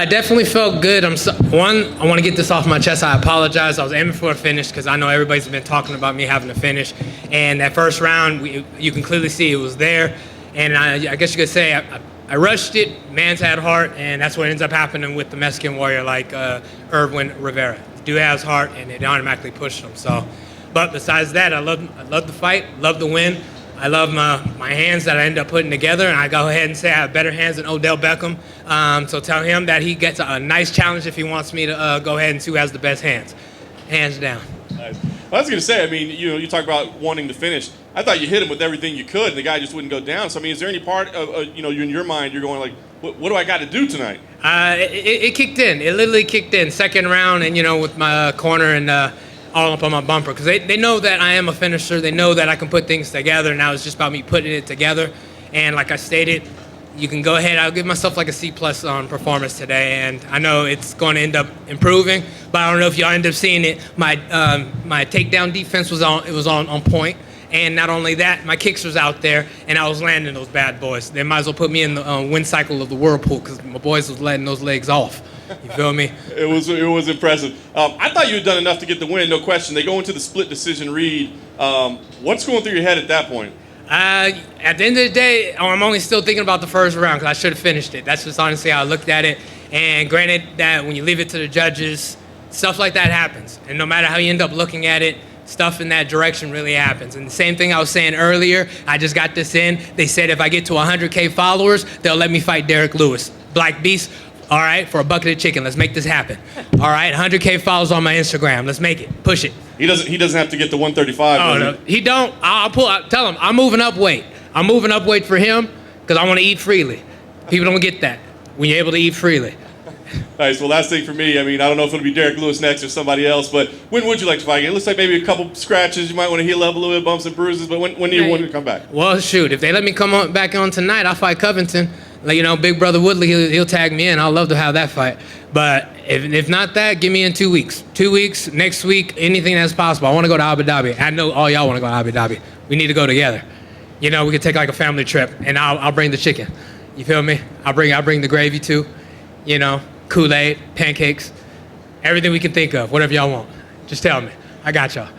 It definitely felt good. I want to get this off my chest. I apologize. I was aiming for a finish because I know everybody's been talking about me having a finish. And that first round, you can clearly see it was there. And I guess you could say I rushed it, man's had heart, and that's what ends up happening with the Mexican warrior like Irwin Rivera. Dude has heart, and it automatically pushed him. So, but besides that, I love the fight, love the win. I love my hands that I end up putting together, and I go ahead and say I have better hands than Odell Beckham. So tell him that he gets a nice challenge if he wants me to go ahead and see who has the best hands. Hands down. Nice. Well, I was going to say, I mean, you talk about wanting to finish. I thought you hit him with everything you could, and the guy just wouldn't go down. So, I mean, is there any part of, you in your mind, you're going like, what do I got to do tonight? It kicked in. It literally kicked in. Second round, and, with my corner and all up on my bumper. Because they know that I am a finisher. They know that I can put things together. Now it's just about me putting it together. And like I stated, you can go ahead. I'll give myself like a C+ on performance today, and I know it's going to end up improving. But I don't know if y'all end up seeing it. My takedown defense was on point, and not only that, my kicks was out there, and I was landing those bad boys. They might as well put me in the win cycle of the whirlpool because my boys was letting those legs off. You feel me? It was impressive. I thought you had done enough to get the win, no question. They go into the split decision read. What's going through your head at that point? At the end of the day, I'm only still thinking about the first round because I should have finished it. That's just honestly how I looked at it. And granted that when you leave it to the judges, stuff like that happens. And no matter how you end up looking at it, stuff in that direction really happens. And the same thing I was saying earlier, I just got this in. They said if I get to 100K followers, they'll let me fight Derek Lewis. Black Beast, all right, for a bucket of chicken. Let's make this happen. All right, 100K followers on my Instagram. Let's make it. Push it. He doesn't have to get to 135. Oh, no, he don't. Tell him I'm moving up weight. I'm moving up weight for him because I want to eat freely. People don't get that when you're able to eat freely. Nice. Well, last thing for me, I mean, I don't know if it'll be Derek Lewis next or somebody else, but when would you like to fight again? It looks like maybe a couple scratches. You might want to heal up a little bit, bumps and bruises, but when do you want to come back? Well, shoot, if they let me come back on tonight, I'll fight Covington. Like, Big Brother Woodley, he'll tag me in. I'll love to have that fight. But if not that, give me in 2 weeks. 2 weeks, next week, anything that's possible. I want to go to Abu Dhabi. I know all y'all want to go to Abu Dhabi. We need to go together. We could take like a family trip, and I'll bring the chicken. You feel me? I'll bring the gravy too. Kool-Aid, pancakes, everything we can think of, whatever y'all want. Just tell me. I got y'all.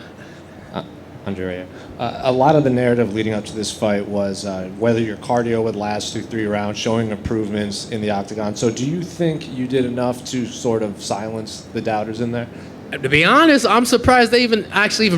Andrea, a lot of the narrative leading up to this fight was whether your cardio would last through 3 rounds, showing improvements in the octagon. So do you think you did enough to sort of silence the doubters in there? To be honest, I'm surprised they even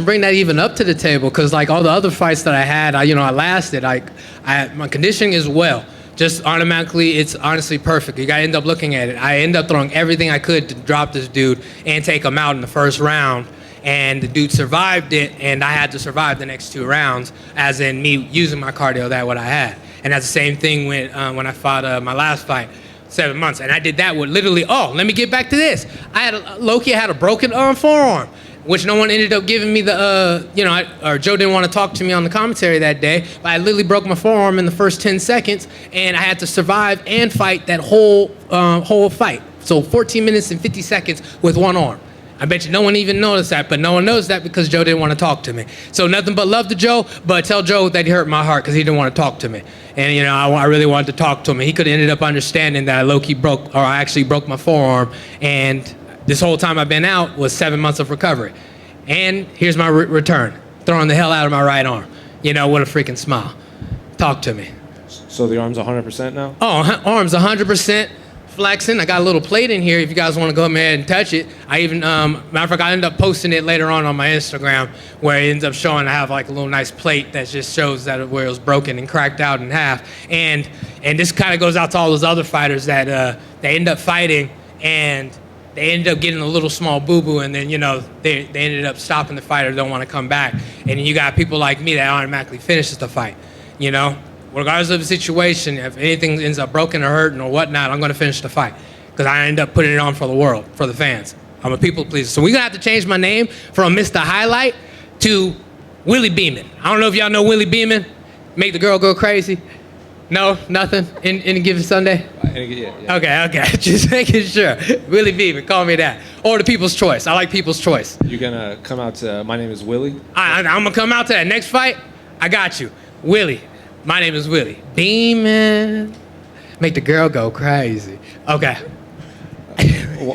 bring that even up to the table because like all the other fights that I had, I lasted. My conditioning is well. Just automatically, it's honestly perfect. You gotta end up looking at it. I end up throwing everything I could to drop this dude and take him out in the first round. And the dude survived it, and I had to survive the next 2 rounds, as in me using my cardio, that what I had. And that's the same thing when I fought my last fight, 7 months. And I did that with literally, let me get back to this. Low-key had a broken forearm, which no one ended up giving me or Joe didn't want to talk to me on the commentary that day, but I literally broke my forearm in the first 10 seconds, and I had to survive and fight that whole fight. So 14 minutes and 50 seconds with one arm. I bet you no one even noticed that, but no one knows that because Joe didn't want to talk to me. So nothing but love to Joe, but tell Joe that he hurt my heart because he didn't want to talk to me. And, I really wanted to talk to him. He could have ended up understanding that I actually broke my forearm, and this whole time I've been out was 7 months of recovery. And here's my return, throwing the hell out of my right arm. What a freaking smile. Talk to me. So the arm's 100% now? Oh, arm's 100%. Flexing. I got a little plate in here if you guys want to go ahead and touch it. I even, matter of fact, I ended up posting it later on my Instagram where it ends up showing I have like a little nice plate that just shows that where it was broken and cracked out in half. And this kind of goes out to all those other fighters that they end up fighting and they ended up getting a little small boo-boo and then, they ended up stopping the fight or don't want to come back. And then you got people like me that automatically finishes the fight, Regardless of the situation, if anything ends up broken or hurting or whatnot, I'm going to finish the fight because I end up putting it on for the world, for the fans. I'm a people pleaser. So we're going to have to change my name from Mr. Highlight to Willie Beeman. I don't know if y'all know Willie Beeman. Make the girl go crazy. No, nothing? Any given Sunday? Yeah. Okay. Just making sure. Willie Beeman, call me that. Or the People's Choice. I like People's Choice. You're going to come out to, my name is Willie? I'm going to come out to that next fight. I got you. Willie. My name is Willie. Beeman. Make the girl go crazy. Okay.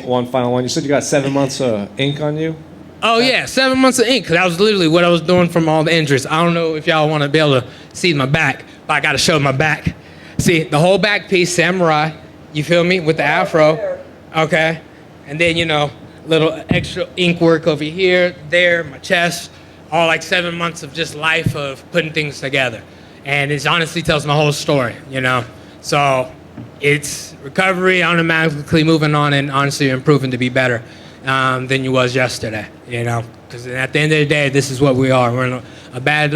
one final one. You said you got 7 months of ink on you? Oh, yeah, 7 months of ink, because that was literally what I was doing from all the injuries. I don't know if y'all want to be able to see my back, but I got to show my back. See, the whole back piece, samurai, you feel me, with the afro, okay? And then, you know, little extra ink work over here, there, my chest, all like 7 months of just life of putting things together. And it honestly tells my whole story, you know? So it's recovery, automatically moving on, and honestly improving to be better than you was yesterday, you know? Because at the end of the day, this is what we are. We're in a bad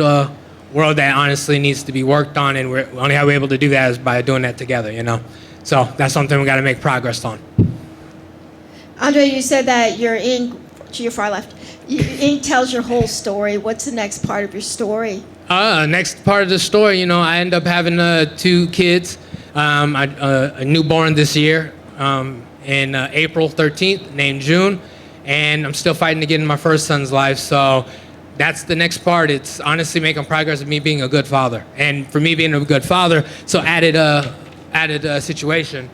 world that honestly needs to be worked on, and we're only how we're able to do that is by doing that together, you know? So that's something we got to make progress on. Andre, you said that your ink, to your far left, your ink tells your whole story. What's the next part of your story? Next part of the story, you know, I end up having 2 kids, a newborn this year, in April 13th, named June, and I'm still fighting to get in my first son's life, so that's the next part. It's honestly making progress of me being a good father. And for me being a good father, so added situation.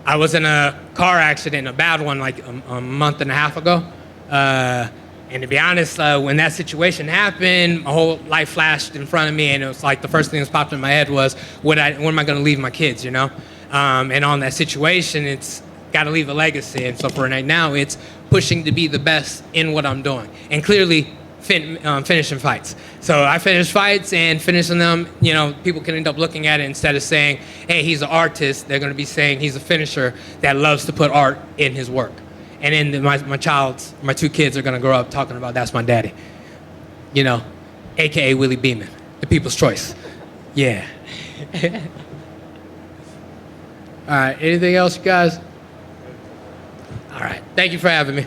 I was in a car accident, a bad one, like a month and a half ago. And to be honest, when that situation happened, my whole life flashed in front of me, and it was like the first thing that popped in my head was, when am I going to leave my kids, you know? And on that situation, it's got to leave a legacy. And so for right now, it's pushing to be the best in what I'm doing, and clearly finishing fights. So I finish fights, and finishing them, you know, people can end up looking at it, instead of saying, hey, he's an artist, they're going to be saying he's a finisher that loves to put art in his work. And then my 2 kids are going to grow up talking about, that's my daddy, you know, AKA Willie Beeman, the people's choice. Yeah. All right, anything else, you guys? All right, thank you for having me.